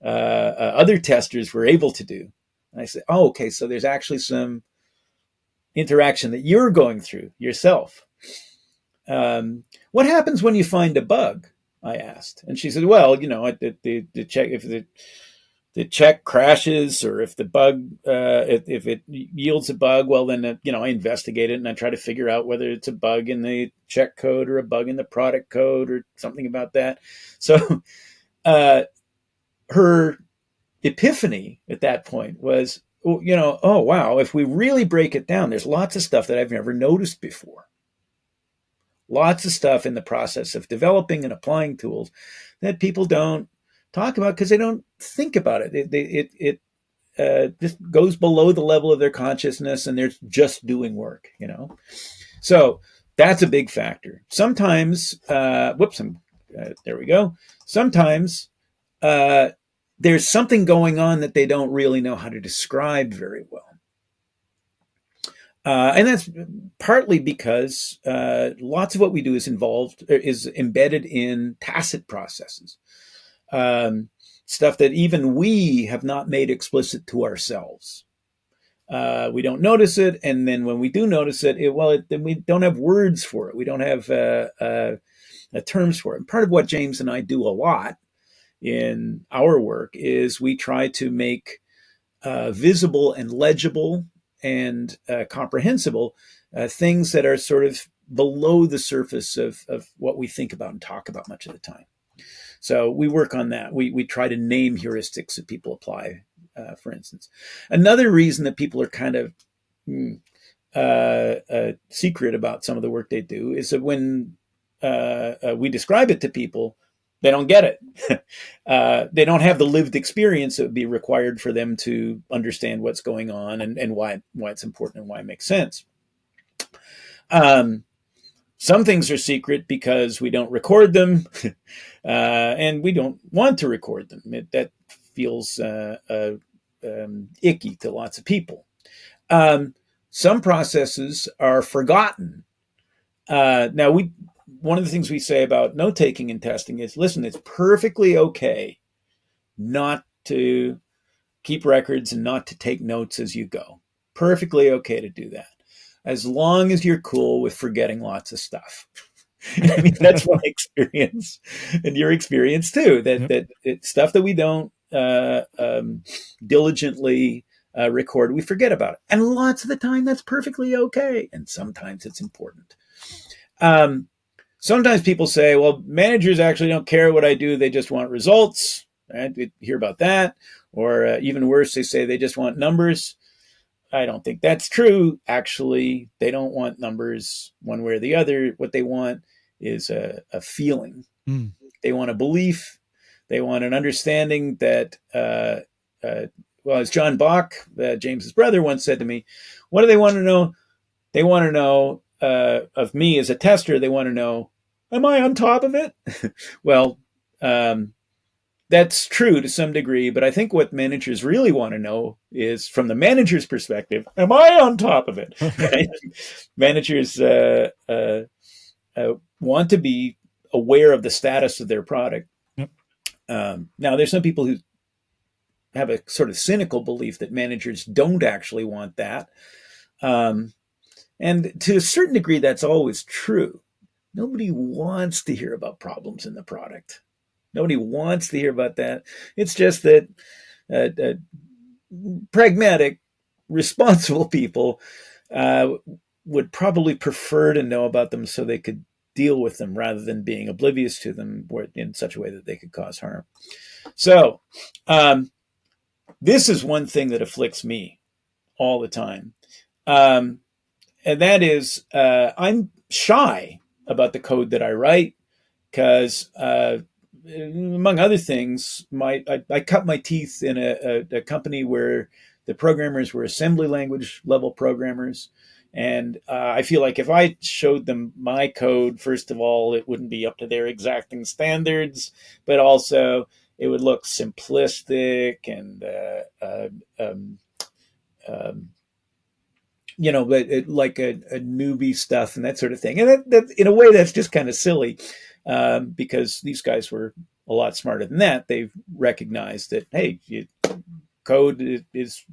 S2: other testers were able to do. And I said, oh, okay, so there's actually some interaction that you're going through yourself. What happens when you find a bug? I asked. And she said, well, the check, if the check crashes, or if the bug, if it yields a bug, well, then, I investigate it and I try to figure out whether it's a bug in the check code or a bug in the product code or something about that. So her epiphany at that point was, oh, wow, if we really break it down, there's lots of stuff that I've never noticed before. Lots of stuff in the process of developing and applying tools that people don't talk about because they don't think about it. It just goes below the level of their consciousness, and they're just doing work, So that's a big factor. Sometimes, there we go. Sometimes there's something going on that they don't really know how to describe very well. And that's partly because lots of what we do is embedded in tacit processes. Stuff that even we have not made explicit to ourselves. We don't notice it, and then when we do notice it, then we don't have words for it. We don't have terms for it. And part of what James and I do a lot in our work is we try to make visible and legible and comprehensible things that are sort of below the surface of what we think about and talk about much of the time. So we work on that. We try to name heuristics that people apply, for instance. Another reason that people are kind of secret about some of the work they do is that when we describe it to people, they don't get it. They don't have the lived experience that would be required for them to understand what's going on and why it's important and why it makes sense. Some things are secret because we don't record them, and we don't want to record them. That feels icky to lots of people. Some processes are forgotten. Now, one of the things we say about note taking and testing is, listen, it's perfectly okay not to keep records and not to take notes as you go. Perfectly okay to do that, as long as you're cool with forgetting lots of stuff. I mean, that's my experience, and your experience too. That it's stuff that we don't diligently record, we forget about it, and lots of the time that's perfectly okay. And sometimes it's important. Sometimes people say, "Well, managers actually don't care what I do; they just want results." Right? We hear about that, or even worse, they say they just want numbers. I don't think that's true. Actually, they don't want numbers one way or the other. What they want is a feeling. Mm. They want a belief. They want an understanding that, as John Bach, James's brother, once said to me, what do they want to know? They want to know of me as a tester. They want to know, am I on top of it? Well, that's true to some degree, but I think what managers really want to know is, from the manager's perspective, am I on top of it? Managers want to be aware of the status of their product. Yep. Now, there's some people who have a sort of cynical belief that managers don't actually want that. And to a certain degree, that's always true. Nobody wants to hear about problems in the product. Nobody wants to hear about that. It's just that pragmatic, responsible people would probably prefer to know about them so they could deal with them rather than being oblivious to them in such a way that they could cause harm. So this is one thing that afflicts me all the time. And that is I'm shy about the code that I write because among other things, I cut my teeth in a company where the programmers were assembly language level programmers. And I feel like if I showed them my code, first of all, it wouldn't be up to their exacting standards, but also it would look simplistic and, like a newbie stuff and that sort of thing. And that in a way, that's just kind of silly. Because these guys were a lot smarter than that. They've recognized that, hey, code is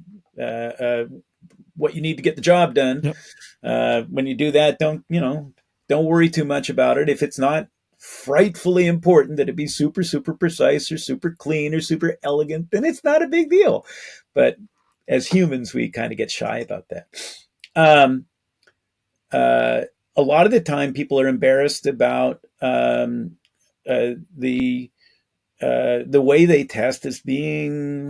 S2: what you need to get the job done. Yep. When you do that, don't worry too much about it. If it's not frightfully important that it be super, super precise or super clean or super elegant, then it's not a big deal. But as humans, we kind of get shy about that. A lot of the time, people are embarrassed about the way they test as being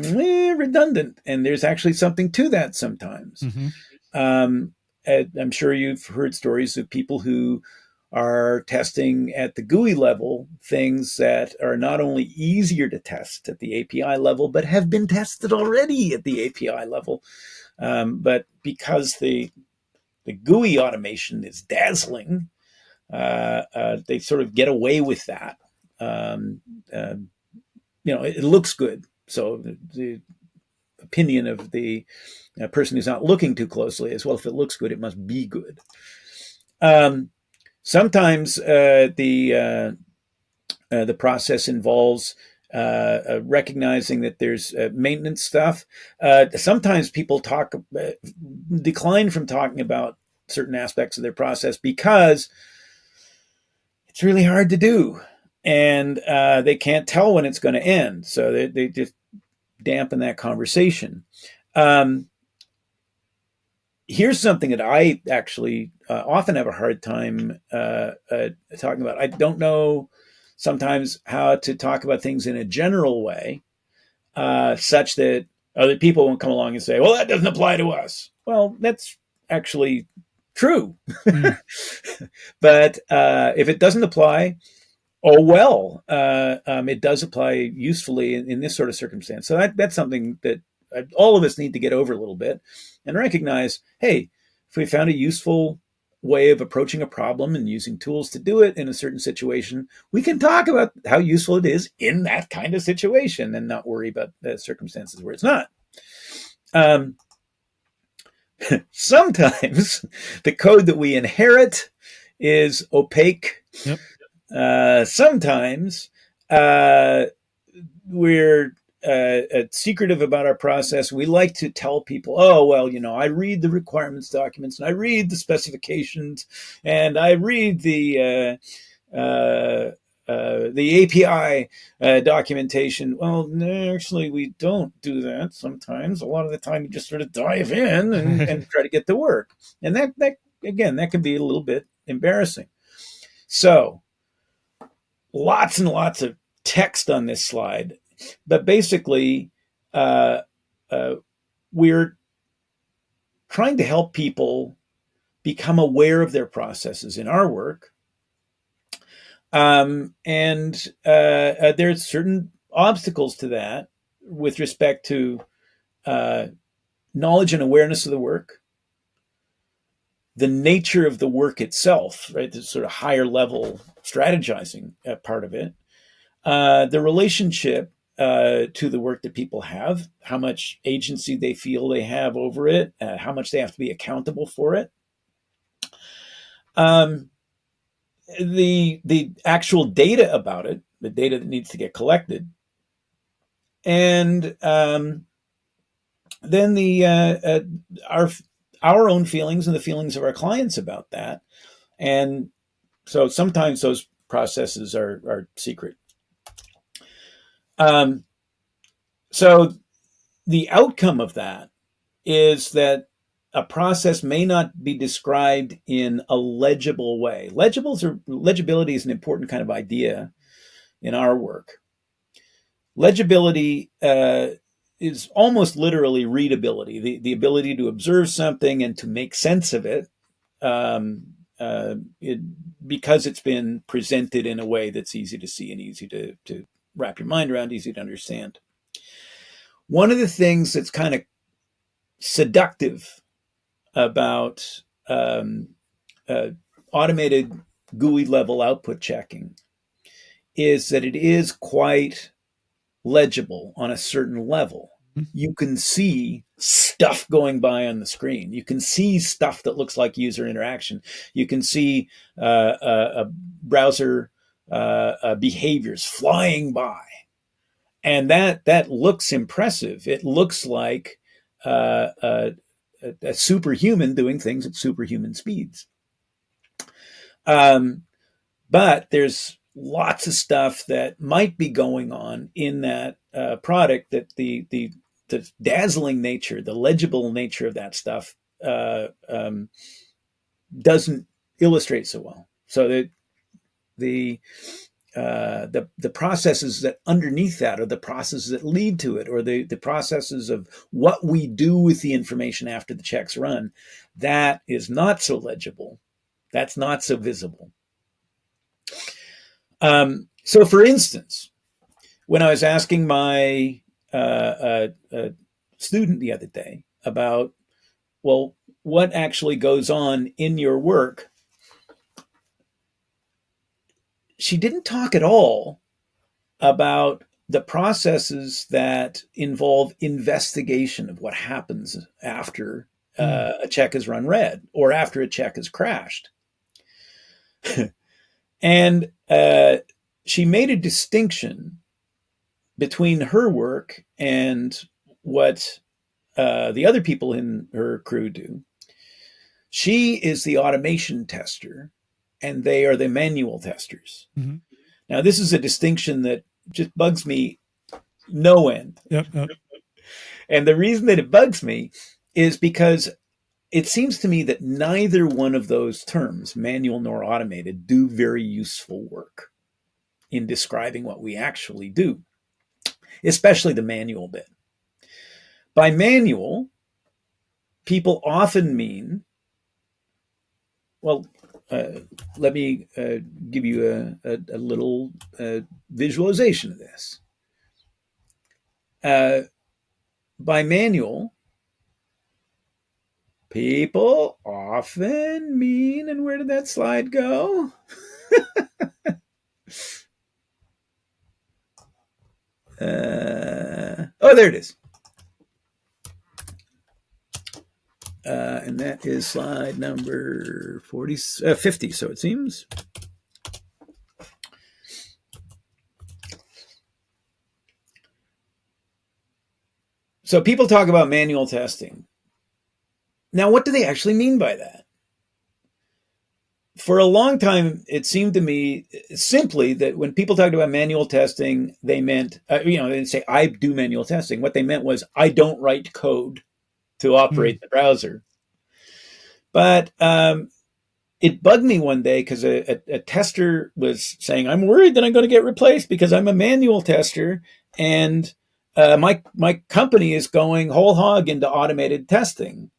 S2: redundant, and there's actually something to that sometimes. Mm-hmm. I'm sure you've heard stories of people who are testing at the GUI level things that are not only easier to test at the API level, but have been tested already at the API level. But because the GUI automation is dazzling, they sort of get away with that. It looks good. So the opinion of the person who's not looking too closely is, well, if it looks good, it must be good. Sometimes the process involves recognizing that there's maintenance stuff. Sometimes people decline from talking about certain aspects of their process because it's really hard to do, and they can't tell when it's going to end. So they just dampen that conversation. Here's something that I actually often have a hard time talking about. I don't know sometimes how to talk about things in a general way, such that other people won't come along and say, well, that doesn't apply to us. Well, that's actually true. Mm. But if it doesn't apply, oh, well, it does apply usefully in this sort of circumstance. So that's something that all of us need to get over a little bit and recognize, hey, if we found a useful way of approaching a problem and using tools to do it in a certain situation, we can talk about how useful it is in that kind of situation and not worry about the circumstances where it's not. Sometimes the code that we inherit is opaque.
S1: Yep.
S2: Sometimes we're secretive about our process. We like to tell people, oh, well, I read the requirements documents and I read the specifications and I read the API documentation. Well, no, actually, we don't do that sometimes. A lot of the time, you just sort of dive in and try to get to work. And that again, that can be a little bit embarrassing. So lots and lots of text on this slide. But basically, we're trying to help people become aware of their processes in our work. And there's certain obstacles to that with respect to knowledge and awareness of the work, the nature of the work itself, right? The sort of higher level strategizing part of it, the relationship to the work that people have, how much agency they feel they have over it, how much they have to be accountable for it. The actual data about it, the data that needs to get collected, and then our own feelings and the feelings of our clients about that. And so sometimes those processes are secret. So the outcome of that is that a process may not be described in a legible way. Legibility is an important kind of idea in our work. Legibility is almost literally readability, the ability to observe something and to make sense of it, because it's been presented in a way that's easy to see and easy to wrap your mind around, easy to understand. One of the things that's kind of seductive about automated GUI level output checking is that it is quite legible on a certain level. You can see stuff going by on the screen. You can see stuff that looks like user interaction. You can see browser behaviors flying by. And that looks impressive. It looks like a superhuman doing things at superhuman speeds. But there's lots of stuff that might be going on in that product that the dazzling nature, the legible nature of that stuff doesn't illustrate so well. So that the processes that underneath that, or the processes that lead to it, or the processes of what we do with the information after the checks run, that is not so legible. That's not so visible. So, for instance, when I was asking my student the other day about, well, what actually goes on in your work, she didn't talk at all about the processes that involve investigation of what happens after a check is run red or after a check has crashed. And she made a distinction between her work and what the other people in her crew do. She is the automation tester, and they are the manual testers. Mm-hmm. Now, this is a distinction that just bugs me no end.
S1: Yep.
S2: And the reason that it bugs me is because it seems to me that neither one of those terms, manual nor automated, do very useful work in describing what we actually do, especially the manual bit. By manual, people often mean, well, let me give you a little visualization of this. By manual, people often mean, and where did that slide go? Oh, there it is. and that is slide number 50, so it seems. So people talk about manual testing. Now, what do they actually mean by that? For a long time, it seemed to me simply that when people talked about manual testing, they meant, they'd say, I do manual testing. What they meant was, I don't write code to operate the browser. But it bugged me one day because a tester was saying, I'm worried that I'm going to get replaced because I'm a manual tester. And my company is going whole hog into automated testing.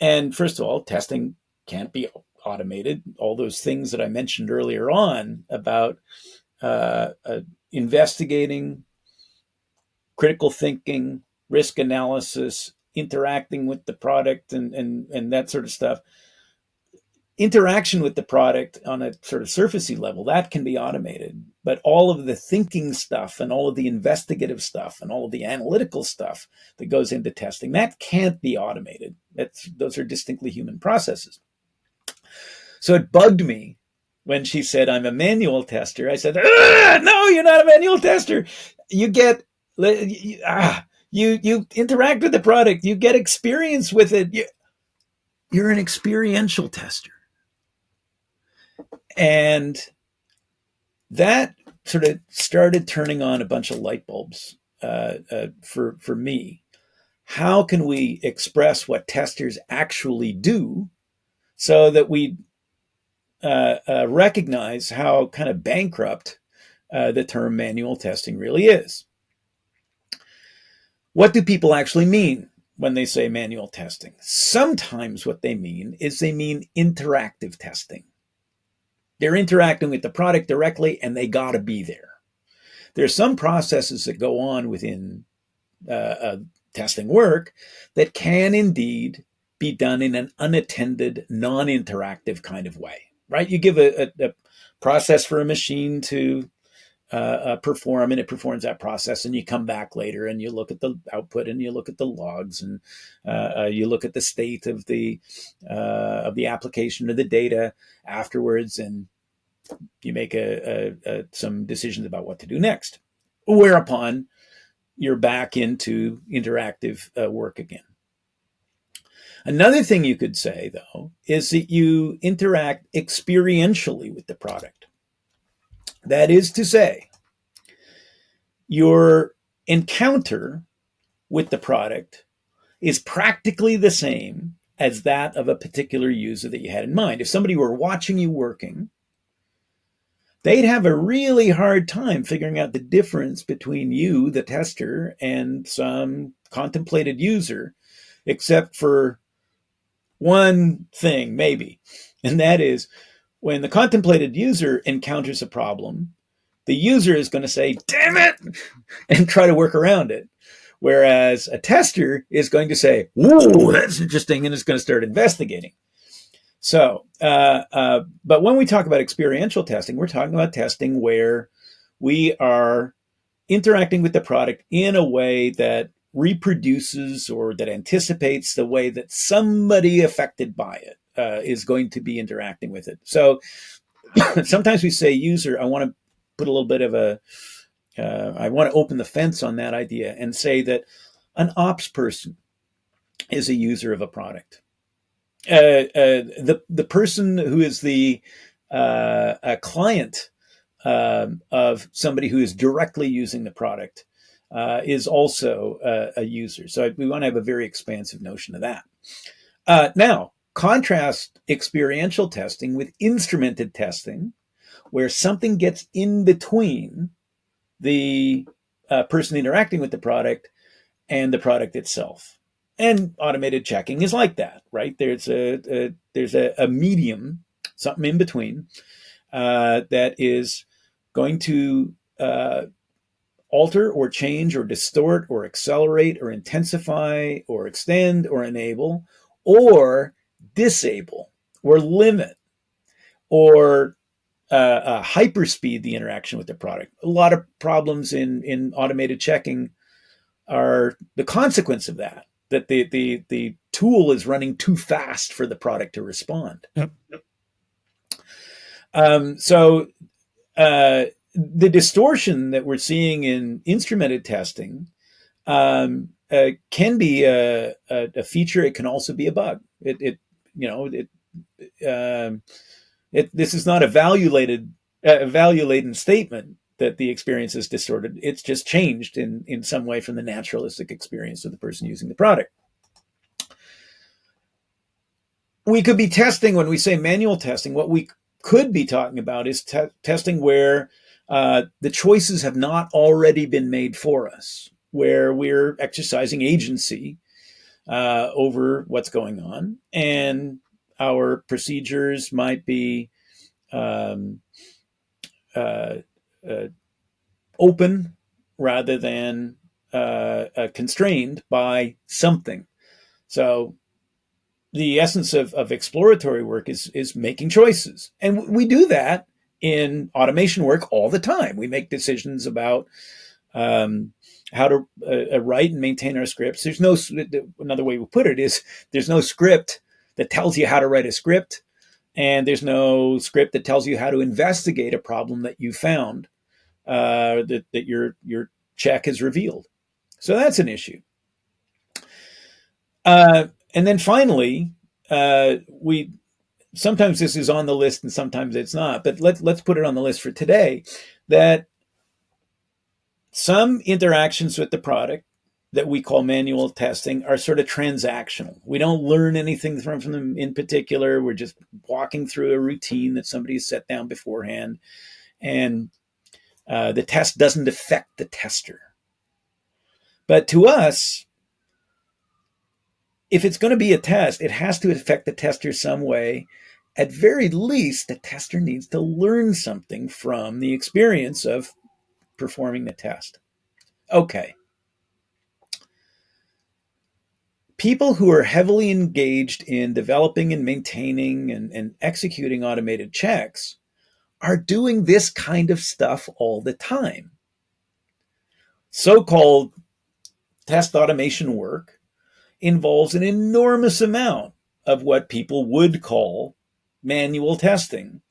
S2: And first of all, testing can't be automated. All those things that I mentioned earlier on about investigating, critical thinking, risk analysis, interacting with the product, and that sort of stuff. Interaction with the product on a sort of surfacey level, that can be automated. But all of the thinking stuff and all of the investigative stuff and all of the analytical stuff that goes into testing, that can't be automated. Those are distinctly human processes. So it bugged me when she said, I'm a manual tester. I said, no, you're not a manual tester. You interact with the product. You get experience with it. You're an experiential tester. And that sort of started turning on a bunch of light bulbs for me. How can we express what testers actually do so that we recognize how kind of bankrupt the term manual testing really is? What do people actually mean when they say manual testing? Sometimes what they mean is they mean interactive testing. They're interacting with the product directly, and they got to be there. There's some processes that go on within testing work that can indeed be done in an unattended, non-interactive kind of way, right? You give a process for a machine to perform, and it performs that process, and you come back later and you look at the output and you look at the logs and you look at the state of the application of the data afterwards, and you make some decisions about what to do next, whereupon you're back into interactive work again. Another thing you could say, though, is that you interact experientially with the product. That is to say, your encounter with the product is practically the same as that of a particular user that you had in mind. If somebody were watching you working, they'd have a really hard time figuring out the difference between you, the tester, and some contemplated user, except for one thing, maybe. And that is, when the contemplated user encounters a problem, the user is going to say, damn it, and try to work around it. Whereas a tester is going to say, whoa, that's interesting, and is going to start investigating. So, but when we talk about experiential testing, we're talking about testing where we are interacting with the product in a way that reproduces or that anticipates the way that somebody affected by it is going to be interacting with it. So sometimes we say user. I want to put a little bit of I want to open the fence on that idea and say that an ops person is a user of a product. The person who is the a client of somebody who is directly using the product is also a user. So we want to have a very expansive notion of that. Now, contrast experiential testing with instrumented testing, where something gets in between the person interacting with the product and the product itself. And automated checking is like that, right? There's a medium, something in between, that is going to alter or change or distort or accelerate or intensify or extend or enable or disable or limit or hyperspeed the interaction with the product. A lot of problems in automated checking are the consequence of that the tool is running too fast for the product to respond.
S1: Yep.
S2: So the distortion that we're seeing in instrumented testing can be a feature. It can also be a bug. This is not a value-laden statement that the experience is distorted. It's just changed in some way from the naturalistic experience of the person using the product. We could be testing, when we say manual testing, what we could be talking about is testing where the choices have not already been made for us, where we're exercising agency over what's going on, and our procedures might be open rather than constrained by something. So the essence of exploratory work is making choices. And we do that in automation work all the time. We make decisions about how to write and maintain our scripts. There's no, another way we put it is, there's no script that tells you how to write a script, and there's no script that tells you how to investigate a problem that you found that your check has revealed. So that's an issue. And then finally, sometimes this is on the list and sometimes it's not, but let's put it on the list for today, that some interactions with the product that we call manual testing are sort of transactional. We don't learn anything from them in particular. We're just walking through a routine that somebody's set down beforehand, and the test doesn't affect the tester. But to us, if it's going to be a test, it has to affect the tester some way. At very least, the tester needs to learn something from the experience of performing the test. Okay. People who are heavily engaged in developing and maintaining and executing automated checks are doing this kind of stuff all the time. So-called test automation work involves an enormous amount of what people would call manual testing.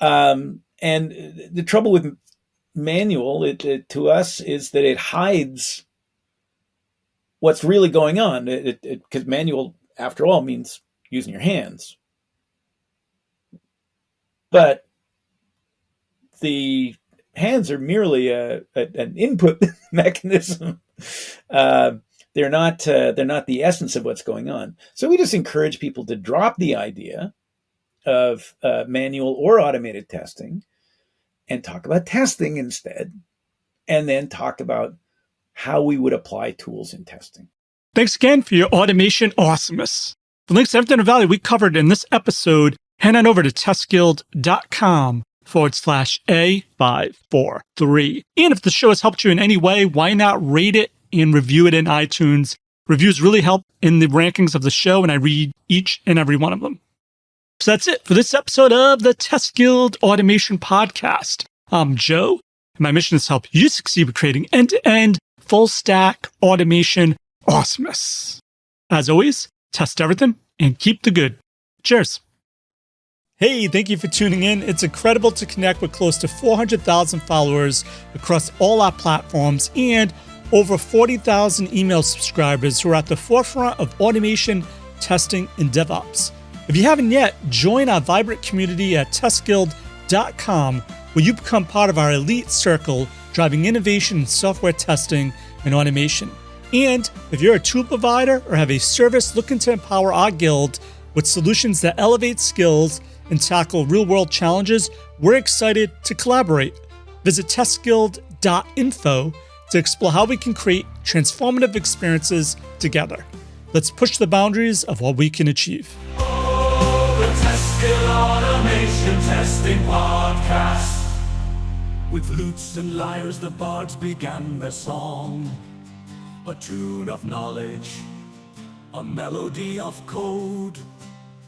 S2: And the trouble with manual, to us, is that it hides what's really going on. Because manual, after all, means using your hands. But the hands are merely an input mechanism. They're not the essence of what's going on. So we just encourage people to drop the idea of manual or automated testing and talk about testing instead, and then talk about how we would apply tools in testing.
S1: Thanks again for your automation awesomeness. The links to everything of value we covered in this episode, head on over to testguild.com/A543. And if the show has helped you in any way, why not rate it and review it in iTunes? Reviews really help in the rankings of the show, and I read each and every one of them. So that's it for this episode of the Test Guild Automation Podcast. I'm Joe, and my mission is to help you succeed with creating end-to-end, full-stack automation awesomeness. As always, test everything and keep the good. Cheers. Hey, thank you for tuning in. It's incredible to connect with close to 400,000 followers across all our platforms and over 40,000 email subscribers who are at the forefront of automation, testing, and DevOps. If you haven't yet, join our vibrant community at testguild.com, where you become part of our elite circle driving innovation in software testing and automation. And if you're a tool provider or have a service looking to empower our guild with solutions that elevate skills and tackle real-world challenges, we're excited to collaborate. Visit testguild.info to explore how we can create transformative experiences together. Let's push the boundaries of what we can achieve.
S3: The Test Guild Automation Testing Podcast. With lutes and lyres the bards began their song. A tune of knowledge, a melody of code.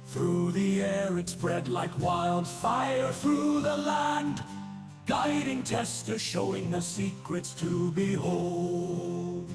S3: Through the air it spread like wildfire through the land, guiding testers, showing the secrets to behold.